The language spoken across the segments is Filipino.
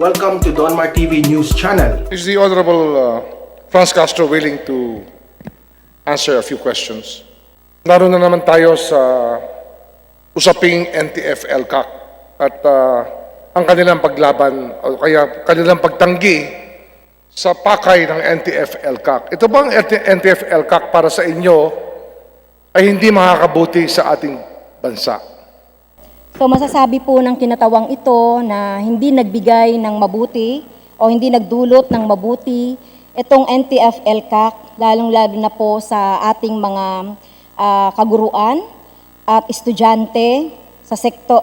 Welcome to Donmar TV News Channel. Is the Honorable Franz Castro willing to answer a few questions? Naroon na naman tayo sa usaping NTF-ELCAC at ang kanilang paglaban o kaya kanilang pagtanggi sa pakay ng NTF-ELCAC. Ito bang NTF-ELCAC para sa inyo ay hindi makakabuti sa ating bansa? So masasabi po ng kinatawang ito na hindi nagbigay ng mabuti o hindi nagdulot ng mabuti itong NTF-ELCAC, lalong-lalo na po sa ating mga kaguruan at estudyante sa sektor,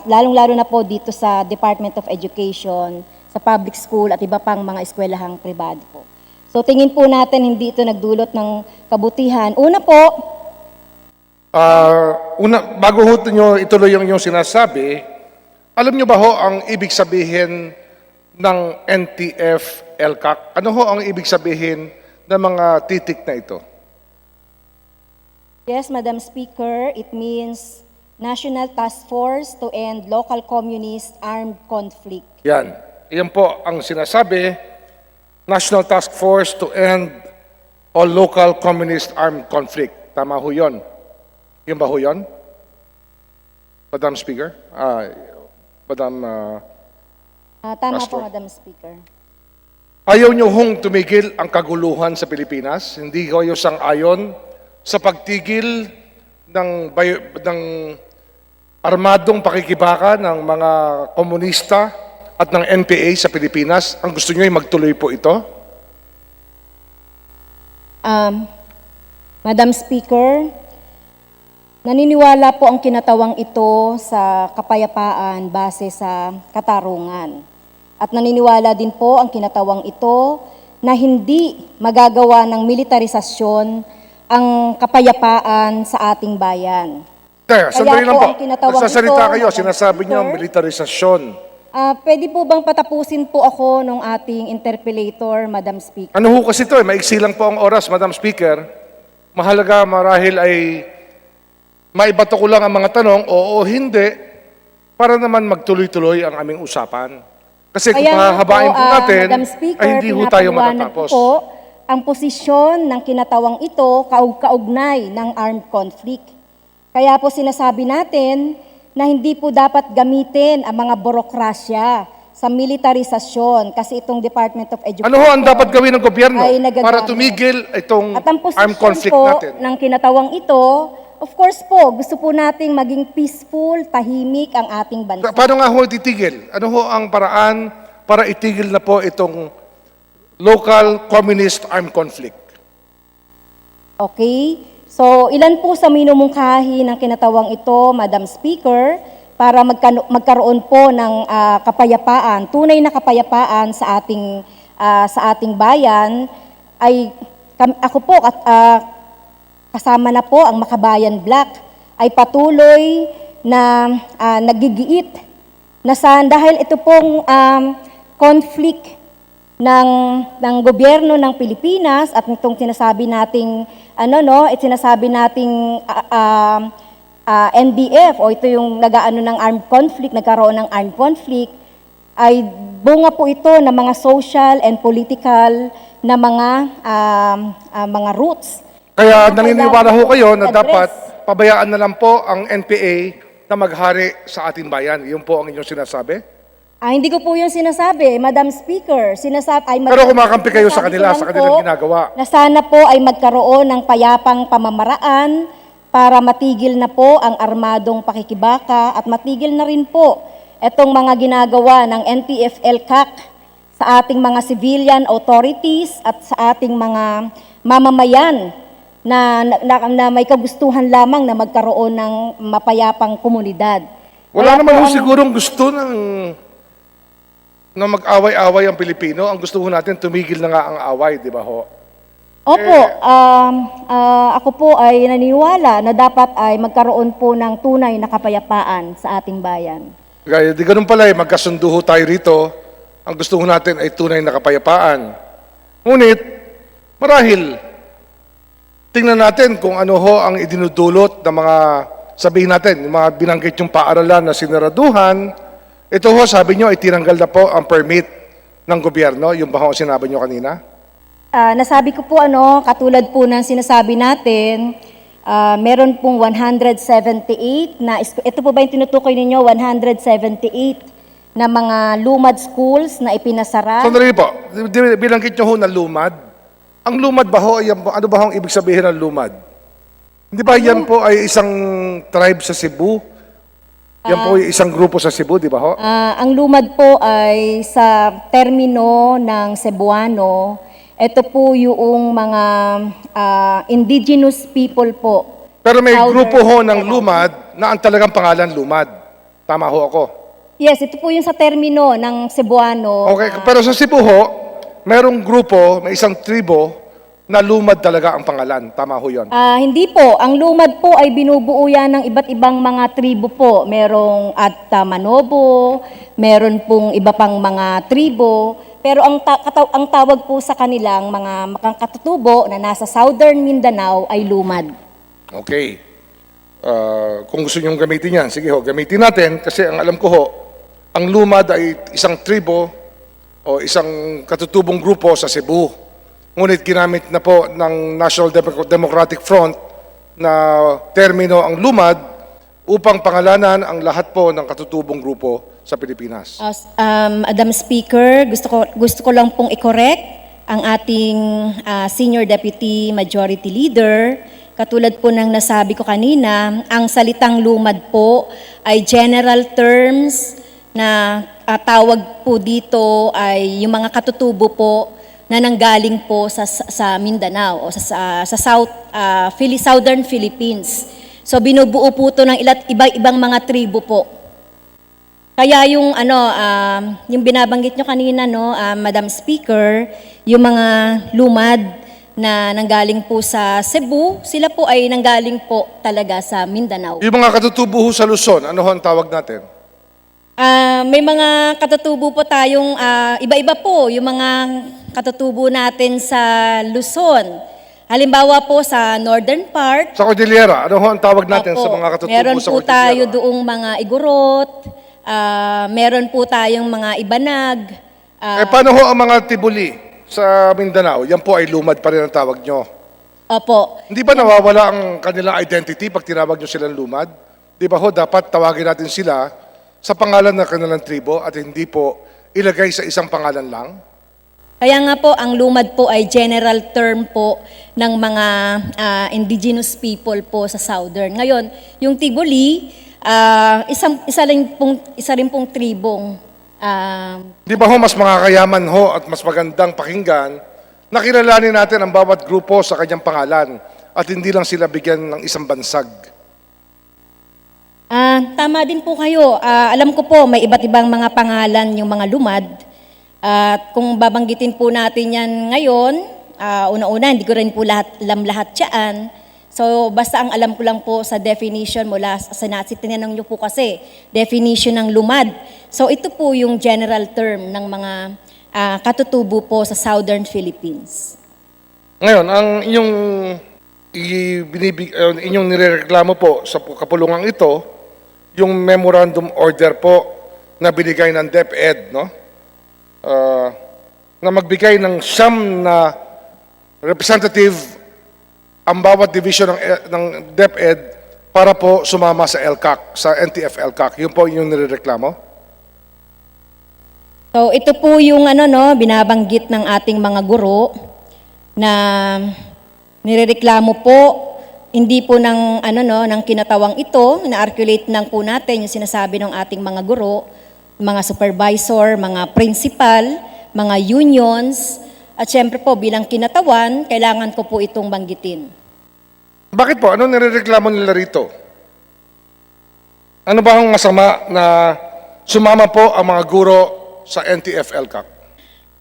lalong-lalo na po dito sa Department of Education, sa public school at iba pang mga eskwelahang pribado po. So tingin po natin hindi ito nagdulot ng kabutihan. Una po, bago ho nyo ituloy yung sinasabi, alam nyo ba ho ang ibig sabihin ng NTF-ELCAC? Ano ho ang ibig sabihin ng mga titik na ito? yes, Madam Speaker, it means National Task Force to End Local Communist Armed Conflict. Yan. Yan po ang sinasabi, National Task Force to End All Local Communist Armed Conflict. Tama ho yun. Yun ba ho yun? Madam Speaker? Tama Castro. po, Madam Speaker. Ayaw nyo hong tumigil ang kaguluhan sa Pilipinas? Hindi kayo sang-ayon sa pagtigil ng armadong pakikibaka ng mga komunista at ng NPA sa Pilipinas? Ang gusto nyo ay magtuloy po ito? Madam Speaker, naniniwala po ang kinatawang ito sa kapayapaan base sa katarungan. At naniniwala din po ang kinatawang ito na hindi magagawa ng militarisasyon ang kapayapaan sa ating bayan. Sandali lang po. ang kinatawang Nagsasalita ito, kayo, Madam sinasabi nyo Speaker, militarisasyon. pwede po bang patapusin po ako ng ating interpellator, Madam Speaker? Ano ho kasi ito maiksi lang po ang oras, Madam Speaker. Mahalaga marahil ay maibato ko lang ang mga tanong, oo o hindi, para naman magtuloy-tuloy ang aming usapan. Kasi kung hahabain po natin, Madam Speaker, ay hindi ho tayo pinapaliwanag matatapos. po ang posisyon ng kinatawang ito kaugnay ng armed conflict. Kaya po sinasabi natin na hindi po dapat gamitin ang mga burokrasya sa militarisasyon kasi itong Department of Education. Ano ho ang dapat gawin ng gobyerno ay nagagamit. para tumigil itong At ang armed conflict posisyon po natin? ng kinatawang ito, of course po, gusto po nating maging peaceful, tahimik ang ating bansa. Paano nga ho titigil? Ano ho ang paraan para itigil na po itong local communist armed conflict? Okay? So, ilan po sa minumungkahi ng kinatawang ito, Madam Speaker, para magkaroon po ng kapayapaan, tunay na kapayapaan sa ating bayan, ay ako po at kasama na po ang Makabayan Black ay patuloy na nagigiit na dahil ito pong conflict ng gobyerno ng Pilipinas at itong sinasabi nating NDF o ito yung nagaano ng armed conflict, nagkaroon ng armed conflict, ay bunga po ito ng mga social and political na mga roots. Kaya naniniwala ho kayo na dapat pabayaan na lang po ang NPA na maghari sa ating bayan. Yun po ang inyong sinasabi? Hindi ko po yung sinasabi, Madam Speaker. Pero kumakampi kayo sa kanila, sa kanilang ginagawa. Na sana po ay magkaroon ng payapang pamamaraan para matigil na po ang armadong pakikibaka at matigil na rin po itong mga ginagawa ng NTF-ELCAC sa ating mga civilian authorities at sa ating mga mamamayan na may kagustuhan lamang na magkaroon ng mapayapang komunidad. Wala naman ho sigurong gusto na mag-away-away ang Pilipino. Ang gusto ho natin, tumigil na nga ang away, di ba ho? Opo, ako po ay naniniwala na dapat ay magkaroon po ng tunay na kapayapaan sa ating bayan. Kaya di ganun pala magkasundo ho tayo rito. Ang gusto ho natin ay tunay na kapayapaan. Ngunit, marahil, tingnan natin kung ano ho ang idinudulot ng mga, sabihin natin, yung mga binanggit yung paaralan na sinaraduhan, Ito ho, sabi nyo, itinanggal na po ang permit ng gobyerno, yung ba ho ang sinabi nyo kanina? Nasabi ko po katulad po ng sinasabi natin, meron pong 178 na, ito po ba yung tinutukoy ninyo, 178 na mga lumad schools na ipinasara? Sandali po, bilanggit nyo ho na lumad. Ang lumad ba ho, ano ba ho ang ibig sabihin ng lumad? Hindi ba yan po ay isang tribe sa Cebu? Yan po ay isang grupo sa Cebu, di ba ho? Ang lumad po ay sa termino ng Cebuano. Ito po yung mga indigenous people po. Pero may Southern grupo ho ng Mindanao. lumad na ang talagang pangalan lumad. Tama ho ako. Yes, ito po yung sa termino ng Cebuano. Okay, pero sa Cebu ho, merong grupo, may isang tribo na lumad talaga ang pangalan. Tama ho yun. Hindi po. Ang lumad po ay binubuo yan ng iba't ibang mga tribo po. Merong Manobo, meron pong iba pang mga tribo. Pero ang tawag po sa kanilang mga makakatutubo na nasa Southern Mindanao ay lumad. Okay. Kung gusto nyong gamitin yan, sige ho, gamitin natin kasi ang alam ko ho, ang lumad ay isang tribo o isang katutubong grupo sa Cebu. Ngunit ginamit na po ng National Democratic Front na termino ang lumad upang pangalanan ang lahat po ng katutubong grupo sa Pilipinas. Madam Speaker, gusto ko lang pong i-correct ang ating Senior Deputy Majority Leader. Katulad po ng nasabi ko kanina, ang salitang lumad po ay general terms na tawag po dito ay yung mga katutubo po na nanggaling po sa Mindanao o sa Southern Philippines. So binubuo po ito ng iba-ibang mga tribo po. Kaya yung yung binabanggit nyo kanina Madam Speaker, yung mga lumad na nanggaling po sa Cebu, sila po ay nanggaling po talaga sa Mindanao. Yung mga katutubo ho sa Luzon, ano ho ang tawag natin? May mga katutubo po tayong iba-iba po yung mga katutubo natin sa Luzon. Halimbawa po sa northern part. Sa Cordillera, ano ho ang tawag natin Opo, sa mga katutubo meron sa po Cordillera? tayo doong mga Igorot, meron po tayong mga Ibanag. Paano ho ang mga Tibuli sa Mindanao? Yan po ay lumad pa rin ang tawag nyo. Opo. Hindi ba nawawala ang kanilang identity pag tinawag nyo silang lumad? Di ba ho, dapat tawagin natin sila sa pangalan ng kanilang tribo at hindi po ilagay sa isang pangalan lang? Kaya nga po, ang lumad po ay general term po ng mga indigenous people po sa Southern. Ngayon, yung Tiboli, isa rin pong tribong. Di ba ho, mas makakayaman ho at mas magandang pakinggan na kilalanin natin ang bawat grupo sa kanyang pangalan at hindi lang sila bigyan ng isang bansag. Tama din po kayo. Alam ko po, may iba't ibang mga pangalan yung mga lumad. At kung babanggitin po natin yan ngayon, una-una, hindi ko rin po alam lahat yan. So, basta ang alam ko lang po sa definition mula sa tinanong nyo po kasi, definition ng lumad. So, ito po yung general term ng mga katutubo po sa Southern Philippines. Ngayon, ang inyong nirereklamo po sa kapulungan ito, yung memorandum order po na binigay ng DepEd, no? Na magbigay ng siyam na representative ang bawat division ng DepEd para po sumama sa LCAC, sa NTF-LCAC. Yun po yung nirereklamo? So, ito po yung binabanggit ng ating mga guro na nirereklamo po, hindi po ng ng kinatawang ito, na-articulate lang po natin yung sinasabi ng ating mga guro, mga supervisor, mga principal, mga unions, at syempre po bilang kinatawan, kailangan ko po itong banggitin. Bakit po? Ano nirereklamo nila rito? Ano ba ang masama na sumama po ang mga guro sa NTF-LCAC?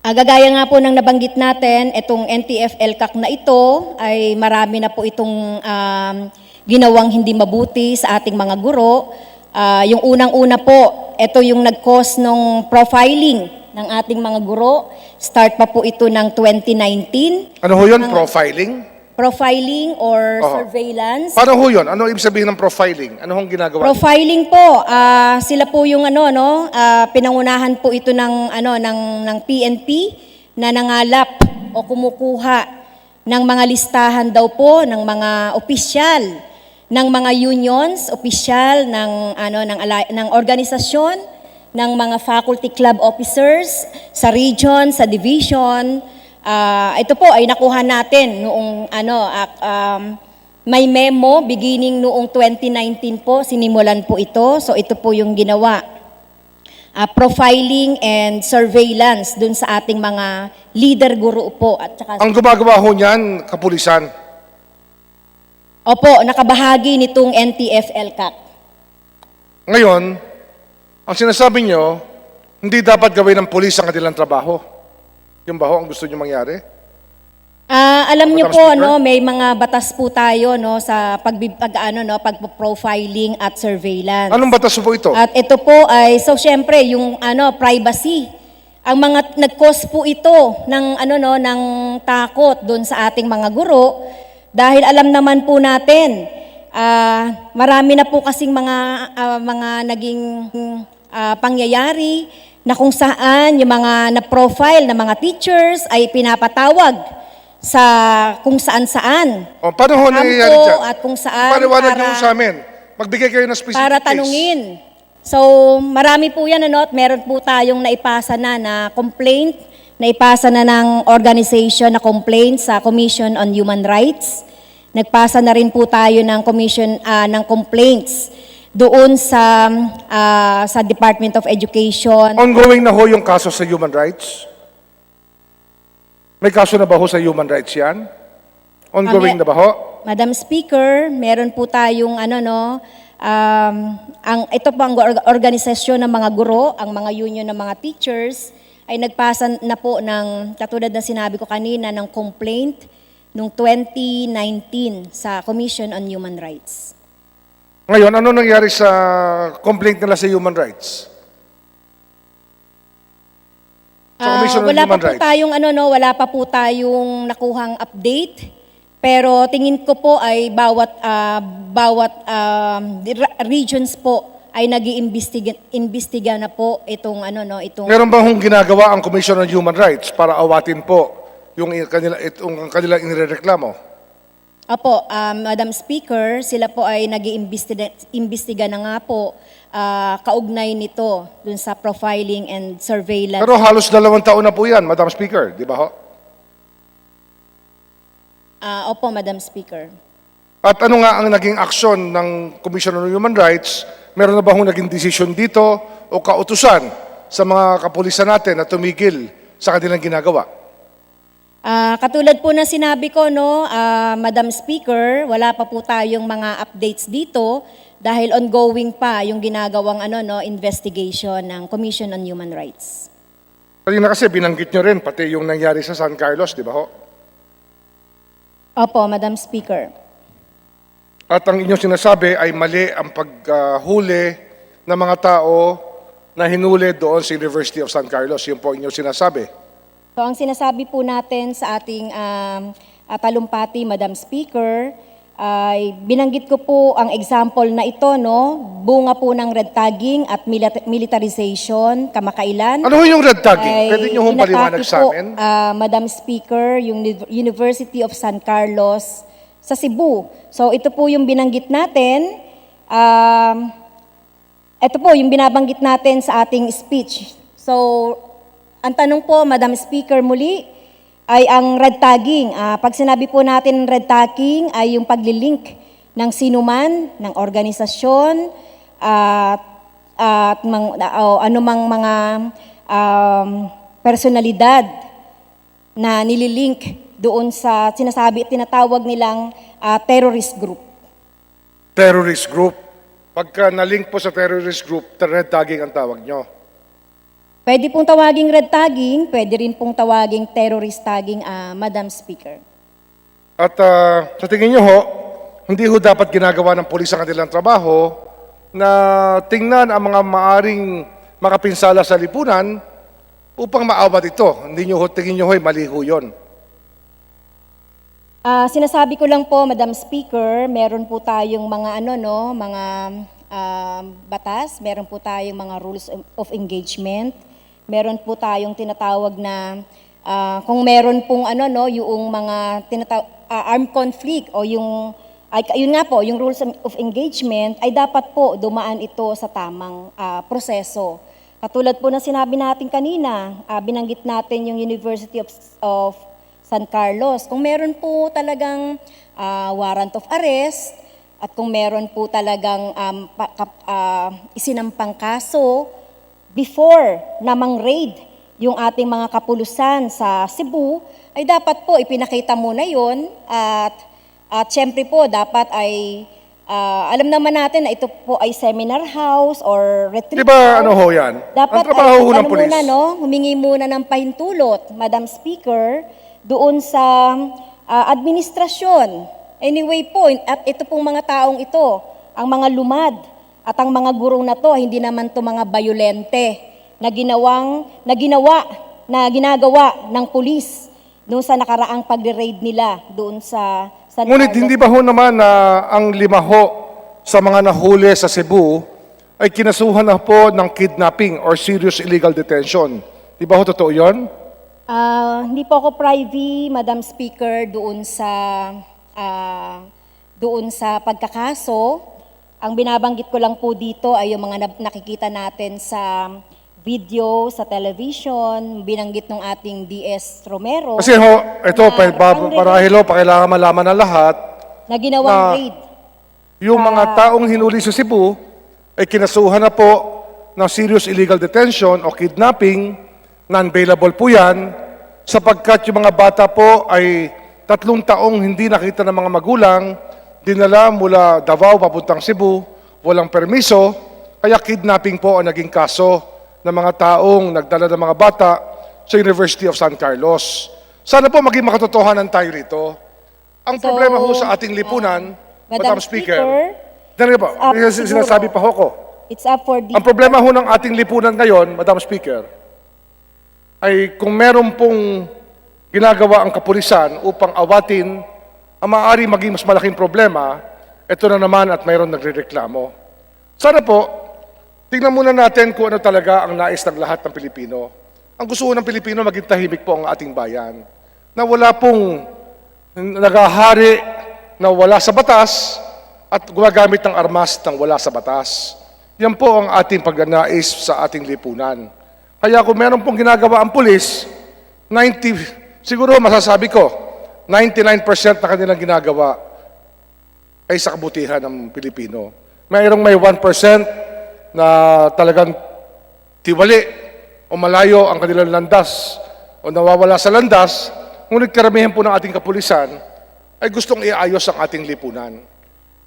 Gagaya nga po ng nabanggit natin, itong NTF-LCAC na ito ay marami na po itong ginawang hindi mabuti sa ating mga guro. Yung unang-una po, ito yung nag-cause ng profiling ng ating mga guro. Start pa po ito ng 2019. Ano ho yun? Profiling? profiling or Oho. surveillance. Paano ho yun? Ano ibig sabihin ng profiling? Ano hong ginagawa? Profiling po, sila po yung pinangunahan po ito ng PNP na nangalap o kumukuha ng mga listahan daw po ng mga opisyal ng mga unions, opisyal ng organisasyon, ng mga faculty club officers sa region, sa division. Ito po ay nakuha natin noong may memo beginning noong 2019 po, sinimulan po ito. So ito po yung ginawa. Profiling and surveillance dun sa ating mga leader guro po at saka Ang gumagawa ho niyan, kapulisan. Opo, nakabahagi nitong NTF-ELCAC. Ngayon, ang sinasabi nyo, hindi dapat gawin ng pulis ang kanilang trabaho. Yung ba ho ang gusto nyo mangyari? Alam niyo Madam po Speaker? may mga batas po tayo sa pagpo-profiling at surveillance. Anong batas po ito? At ito po ay syempre yung privacy. Ang mga nag-cause po ito ng ng takot doon sa ating mga guro dahil alam naman po natin marami na po kasing mga naging pangyayari na kung saan yung mga na-profile na mga teachers ay pinapatawag sa kung saan-saan. O, paano ho nangyayari Kampo dyan? at kung saan Paliwanag nyo sa amin. Magbigay kayo ng specific para case. tanungin. So, marami po yan, at meron po tayong naipasa na complaint, naipasa na ng organization na complaint sa Commission on Human Rights. Nagpasa na rin po tayo ng commission ng complaints doon sa Department of Education. Ongoing na ho yung kaso sa human rights? May kaso na ba ho sa human rights yan? Ongoing na ba ho? Madam Speaker, meron po tayong ito po ang organisasyon ng mga guro, ang mga union ng mga teachers, ay nagpasa na po ng, katulad na sinabi ko kanina, ng complaint noong 2019 sa Commission on Human Rights. Ngayon, ano nangyari sa complaint nila sa human rights? Sa Commission on Wala pa Human po Rights? wala pa po tayong nakuhang update. Pero tingin ko po ay bawat regions po ay nag-iimbestiga na po itong itong Meron ba hong ginagawa ang Commission on Human Rights para awatin po yung kanilang inireklamo? Opo, Madam Speaker, sila po ay nag-iimbestiga na nga po kaugnay nito dun sa profiling and surveillance. Pero halos 2 taon na po yan, Madam Speaker, di ba ho? Opo, Madam Speaker. At ano nga ang naging aksyon ng Commission on Human Rights? Meron na ba hong naging desisyon dito o kautusan sa mga kapulisan natin na tumigil sa kanilang ginagawa? Katulad po na sinabi ko, Madam Speaker, wala pa po tayong mga updates dito dahil ongoing pa yung ginagawang investigation ng Commission on Human Rights. Kanina kasi binanggit nyo rin pati yung nangyari sa San Carlos, di ba ho? Opo, Madam Speaker. At ang inyong sinasabi ay mali ang paghuli ng mga tao na hinuli doon sa University of San Carlos. Yun po inyong sinasabi. So ang sinasabi po natin sa ating talumpati, Madam Speaker, ay binanggit ko po ang example na ito, bunga po ng red tagging at militarization kamakailan. Ano yung red tagging? Ay Pwede nyo hong paliwanag inatake sa po, amin? Madam Speaker, yung University of San Carlos sa Cebu. So ito po yung binanggit natin. Ito po yung binabanggit natin sa ating speech. So ang tanong po, Madam Speaker, muli ay ang red tagging. Pag sinabi po natin red tagging ay yung paglilink ng sinuman, ng organisasyon, at anumang mga personalidad na nililink doon sa tinatawag nilang terrorist group. Terrorist group. Pagka nalink po sa terrorist group, red tagging ang tawag nyo. Pwede pong tawaging red tagging, pwede rin pong tawaging terrorist tagging, Madam Speaker. At sa tingin nyo ho, hindi ho dapat ginagawa ng pulis ang kanilang trabaho na tingnan ang mga maaring makapinsala sa lipunan upang maawat ito. Hindi nyo ho, tingin nyo ho, mali ho yun. Sinasabi ko lang po, Madam Speaker, meron po tayong mga mga batas, meron po tayong mga rules of engagement, meron po tayong tinatawag na kung meron pong yung mga armed conflict o yun nga po, yung rules of engagement ay dapat po dumaan ito sa tamang proseso. Katulad po na sinabi natin kanina, binanggit natin yung University of San Carlos. Kung meron po talagang warrant of arrest at kung meron po talagang isinampang kaso before namang raid yung ating mga kapulusan sa Cebu, ay dapat po ipinakita muna yon at syempre po dapat ay alam naman natin na ito po ay seminar house or retreat Di ba house. ho yan? Dapat Ang trabaho ho ng ano pulis. muna, humingi muna ng pahintulot, Madam Speaker, doon sa administrasyon. Anyway po, at ito pong mga taong ito, ang mga lumad at ang mga gurong na to, hindi naman to mga bayolente na ginagawa ng pulis doon sa nakaraang pag-raid nila doon sa San Ngunit Carlos. hindi ba ho naman na ang 5 ho sa mga nahuli sa Cebu ay kinasuhan na po ng kidnapping or serious illegal detention? Di ba ho totoo yun? Hindi po ako privy, Madam Speaker, doon sa pagkakaso. Ang binabanggit ko lang po dito ay yung mga nakikita natin sa video, sa television, binanggit ng ating DS Romero. Kasi ho, ito, ang parahil ho, pakailangan malaman ng lahat, na ginawang na- raid. yung mga taong hinuli sa Cebu ay kinasuhan na po ng serious illegal detention o kidnapping, non-bailable po yan, sapagkat yung mga bata po ay 3 taong hindi nakita ng mga magulang, dinala mula Davao papuntang Cebu, walang permiso, kaya kidnapping po ang naging kaso ng mga taong nagdala ng mga bata sa University of San Carlos. Sana po maging makatotohanan tayo rito. Ang So, problema ho sa ating lipunan, Madam Speaker, dahil po, up sinasabi pa ho ko, it's up for the... ang problema ho ng ating lipunan ngayon, Madam Speaker, ay kung meron pong ginagawa ang kapulisan upang awatin ang maaari maging mas malaking problema, ito na naman at mayroon nagrereklamo. Sana po, tingnan muna natin kung ano talaga ang nais ng lahat ng Pilipino. Ang gusto ng Pilipino, maging tahimik po ang ating bayan. Na wala pong nagahari na wala sa batas at gumagamit ng armas ng wala sa batas. Yan po ang ating pagnanais sa ating lipunan. Kaya kung meron pong ginagawa ang pulis, siguro masasabi ko, 99% na kanilang ginagawa ay sa kabutihan ng Pilipino. Mayroong may 1% na talagang tiwali o malayo ang kanilang landas o nawawala sa landas, ngunit karamihan po ng ating kapulisan ay gustong iayos ang ating lipunan.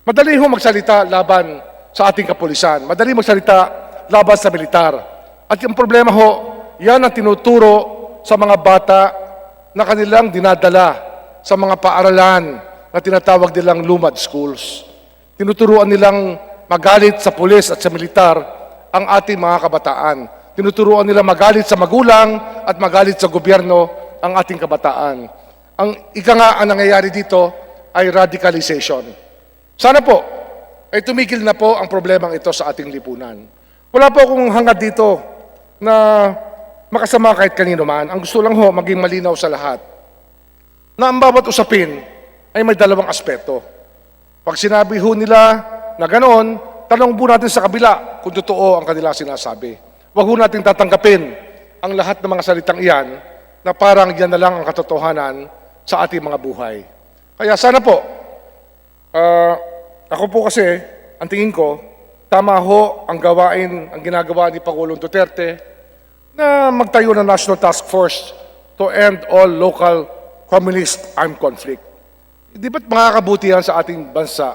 Madali ho magsalita laban sa ating kapulisan. Madali magsalita laban sa militar. At yung problema ho, yan ang tinuturo sa mga bata na kanilang dinadala sa mga paaralan na tinatawag nilang lumad schools. Tinuturuan nilang magalit sa pulis at sa militar ang ating mga kabataan. Tinuturuan nila magalit sa magulang at magalit sa gobyerno ang ating kabataan. Ang ang nangyayari dito ay radicalization. Sana po ay tumigil na po ang problemang ito sa ating lipunan. Wala po akong hangad dito na makasama kahit kanino man. Ang gusto lang ho, maging malinaw sa lahat na ang bawat usapin ay may 2 aspeto. Pag sinabi ho nila na ganoon, tanong po natin sa kabila kung totoo ang kanilang sinasabi. Huwag ho natin tatanggapin ang lahat ng mga salitang iyan na parang yan na lang ang katotohanan sa ating mga buhay. Kaya sana po, ako po kasi, ang tingin ko, tama ho ang ginagawa ni Pangulong Duterte na magtayo ng National Task Force to end all local communist armed conflict. Di ba't makakabuti yan sa ating bansa?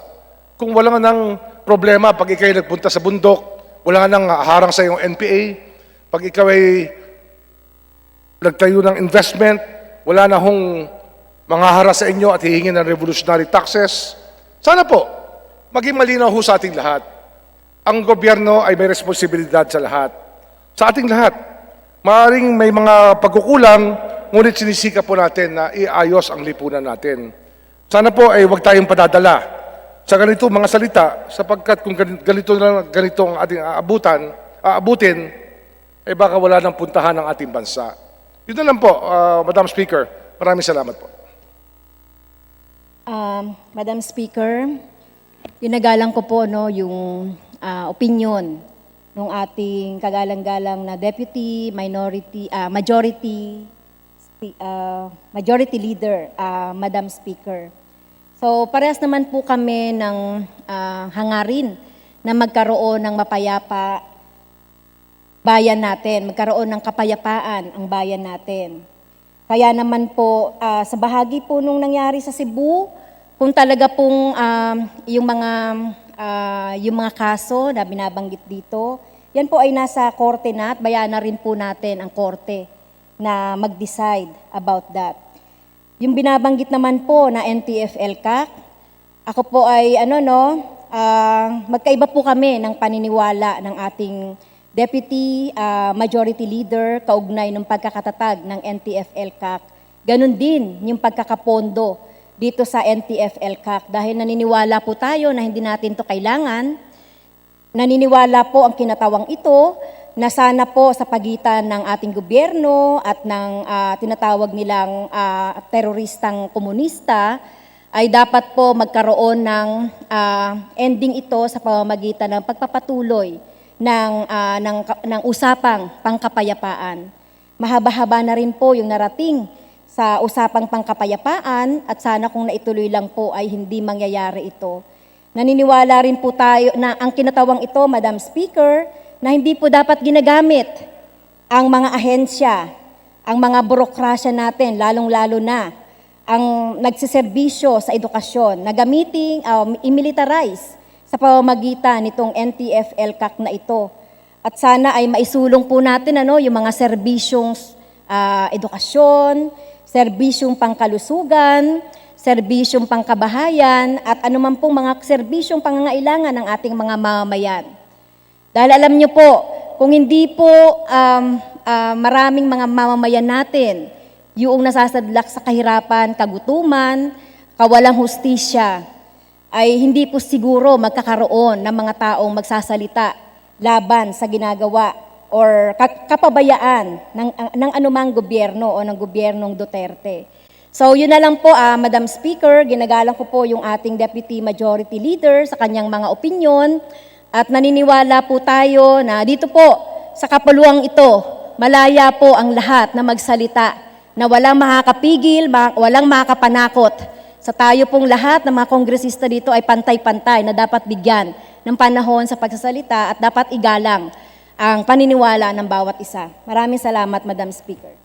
Kung wala nga ng problema pag ikaw'y nagpunta sa bundok, wala nga nang harang sa iyong NPA, pag ikaw ay nagtayo ng investment, wala na hong manghahara sa inyo at hihingin ng revolutionary taxes. Sana po, maging malinaw ho sa ating lahat. Ang gobyerno ay may responsibilidad sa lahat. Sa ating lahat. Maaaring may mga pagkukulang, ngunit sinisika po natin na iayos ang lipunan natin. Sana po ay huwag tayong padadala sa ganito mga salita sapagkat kung ganito ang ating aabutin, ay baka wala nang puntahan ng ating bansa. Yun na lang po, Madam Speaker. Maraming salamat po. Madam Speaker, ginagalang ko po no, yung opinion ng ating kagalang-galang na majority leader, Madam Speaker. So parehas naman po kami ng hangarin na magkaroon ng mapayapa bayan natin, magkaroon ng kapayapaan ang bayan natin. Kaya naman po, sa bahagi po nung nangyari sa Cebu, kung talaga pong yung mga kaso na binabanggit dito, yan po ay nasa korte na at bayanan rin po natin ang korte na mag-decide about that. Yung binabanggit naman po na NTF-ELCAC, ako po ay magkaiba po kami ng paniniwala ng ating Deputy Majority Leader kaugnay ng pagkakatatag ng NTF-ELCAC. Ganon din yung pagkakapondo dito sa NTF-ELCAC dahil naniniwala po tayo na hindi natin to kailangan. Naniniwala po ang kinatawang ito na sana po sa pagitan ng ating gobyerno at ng tinatawag nilang teroristang komunista ay dapat po magkaroon ng ending ito sa pamamagitan ng pagpapatuloy ng usapang pangkapayapaan. Mahaba-haba na rin po yung narating sa usapang pangkapayapaan at sana kung naituloy lang po ay hindi mangyayari ito. Naniniwala rin po tayo na ang kinatawang ito, Madam Speaker, na hindi po dapat ginagamit ang mga ahensya, ang mga burokrasya natin, lalong-lalo na ang nagsiserbisyo sa edukasyon na gamiting i-militarize sa pamamagitan nitong NTF-ELCAC na ito. At sana ay maisulong po natin yung mga serbisyong edukasyon, serbisyong pangkalusugan, serbisyong pangkabahayan, at anuman pong mga serbisyong pangangailangan ng ating mga mamamayan. Dahil alam niyo po, kung hindi po maraming mga mamamayan natin, yung nasasadlak sa kahirapan, kagutuman, kawalang hustisya, ay hindi po siguro magkakaroon ng mga taong magsasalita laban sa ginagawa or kapabayaan ng anumang gobyerno o ng gobyernong Duterte. So yun na lang po, Madam Speaker, ginagalang ko po yung ating Deputy Majority Leader sa kanyang mga opinyon at naniniwala po tayo na dito po sa kapuluang ito, malaya po ang lahat na magsalita na walang makakapigil, walang makakapanakot. Sa tayo pong lahat ng mga kongresista dito ay pantay-pantay na dapat bigyan ng panahon sa pagsasalita at dapat igalang ang paniniwala ng bawat isa. Maraming salamat, Madam Speaker.